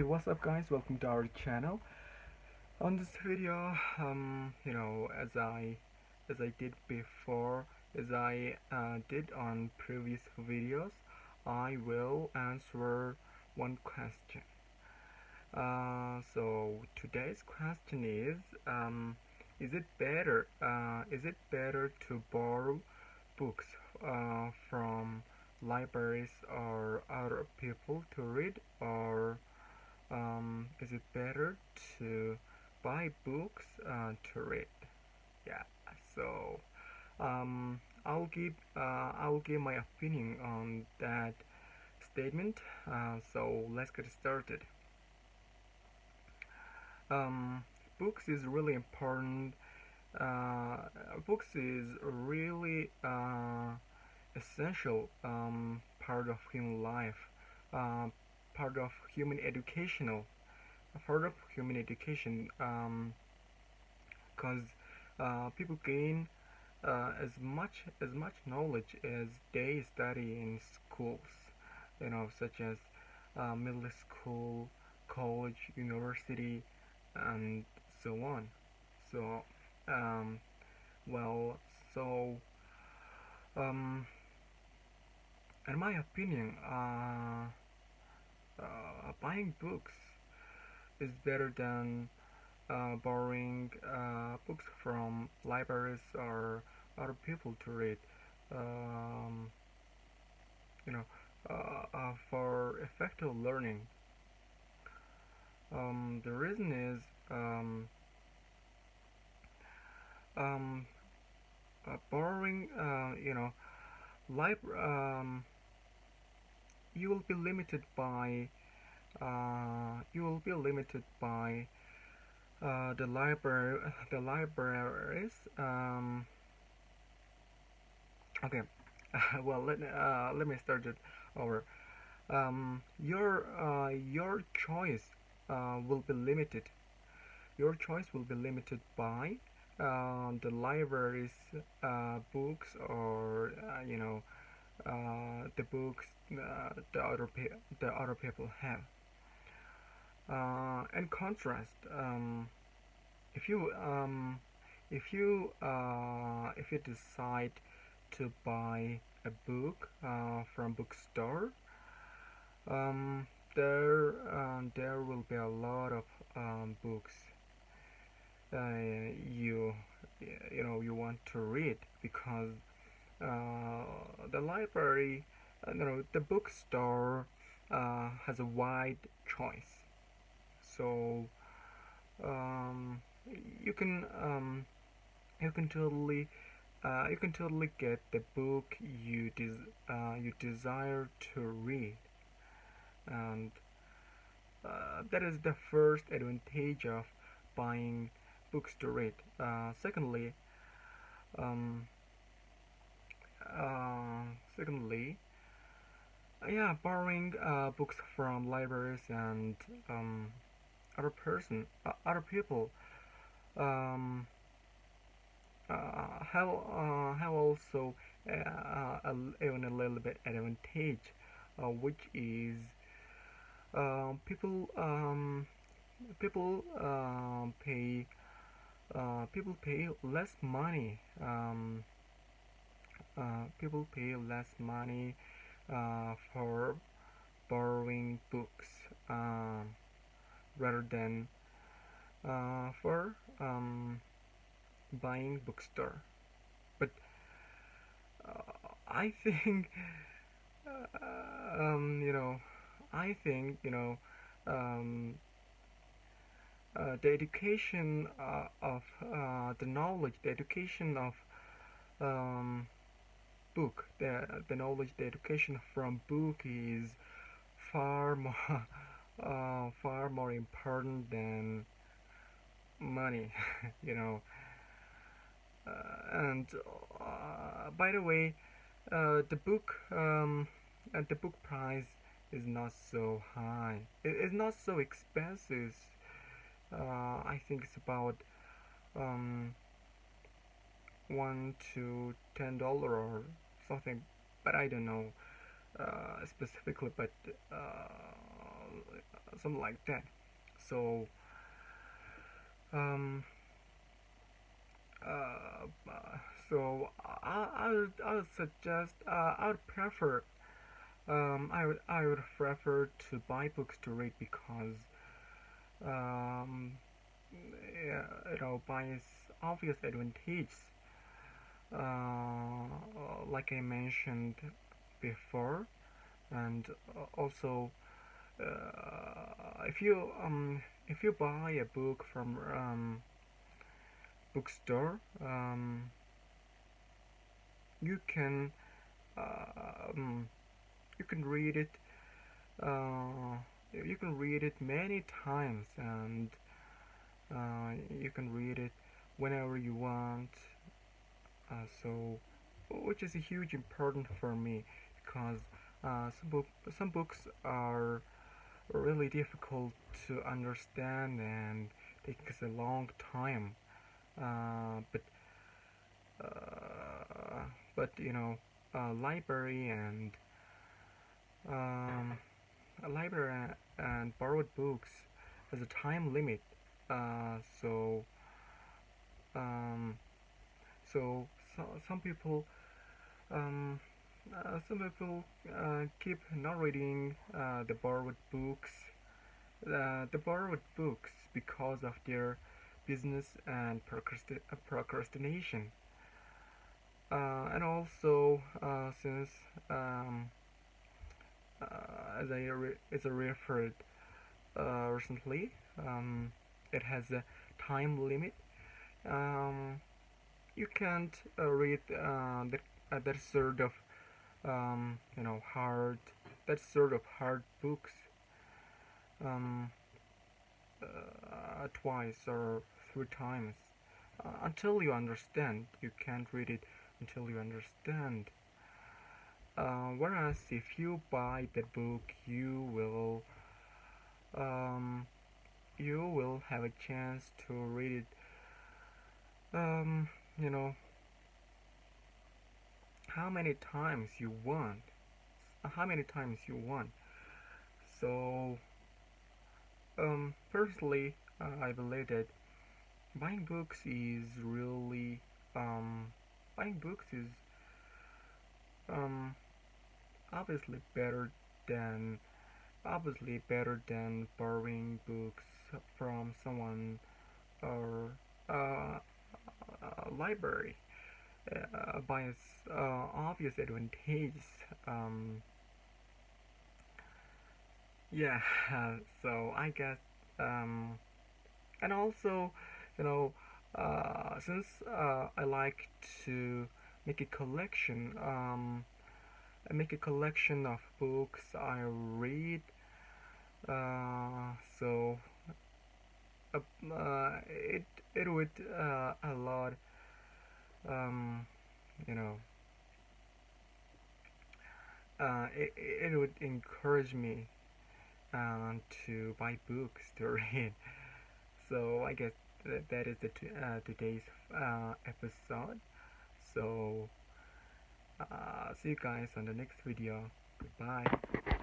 Hey, what's up guys? Welcome to our channel. On this video, as I did before, as I did on previous videos, I will answer one question. So today's question is it better to borrow books from libraries or other people to read, or is it better to buy books to read? Yeah. So I'll give my opinion on that statement. So let's get started. Um, Books is really important. Uh, Books is really essential part of human life, uh, part of human educational part of human education, because people gain as much knowledge as they study in schools, such as middle school, college, university, and so on. So, um, well, so um, in my opinion, buying books is better than borrowing books from libraries or other people to read. Um, you know, for effective learning. The reason is um, borrowing. Lib you will be limited by the libraries. Okay. Let me start it over. Your choice will be limited. Your choice will be limited by the library's books, or the books the other people have. In contrast, if you if you decide to buy a book from bookstore, um, there will be a lot of books you you want to read, because the library, the bookstore has a wide choice. So um, you can um, you can totally get the book you desire to read, and that is the first advantage of buying books to read. Secondly, um, uh, secondly, yeah, borrowing books from libraries and um, other people um, have also even a little bit advantage, which is people people pay less money. People pay less money for borrowing books, rather than for buying bookstore. But I think um, you know I think um, the education of the knowledge, the education of um, the knowledge, the education from book is far more far more important than money. you know. And by the way, the book price is not so high. It's not so expensive. I think it's about um, $1 to $10 or something, but I don't know specifically. But something like that. So um, uh, I would suggest I would prefer I would prefer to buy books to read because um, yeah, by its obvious advantage, like I mentioned before, and also if you buy a book from bookstore, you can um, you can read it you can read it many times, and you can read it whenever you want. So, which is a huge important for me because some books are really difficult to understand and takes a long time. Uh, but uh, but library and um, a library and borrowed books has a time limit. Uh, so um, so some people um, keep not reading the borrowed books because of their business and procrastination. And also, since as I referred recently, it has a time limit. Um, you can't read that sort of hard hard books um, twice or three times until you understand. You can't read it until you understand. Whereas if you buy the book, um, you will have a chance to read it. You know how many times you want. How many times you want. So, personally, I believe that buying books is really buying books is um obviously better than borrowing books from someone or a library by its obvious advantage. Um, yeah, so I guess, um, and also, you know, since I like to make a collection, I make a collection of books I read. So it would a lot, um, you know, it would encourage me to buy books to read. So I guess that is today's episode. So see you guys on the next video. Goodbye.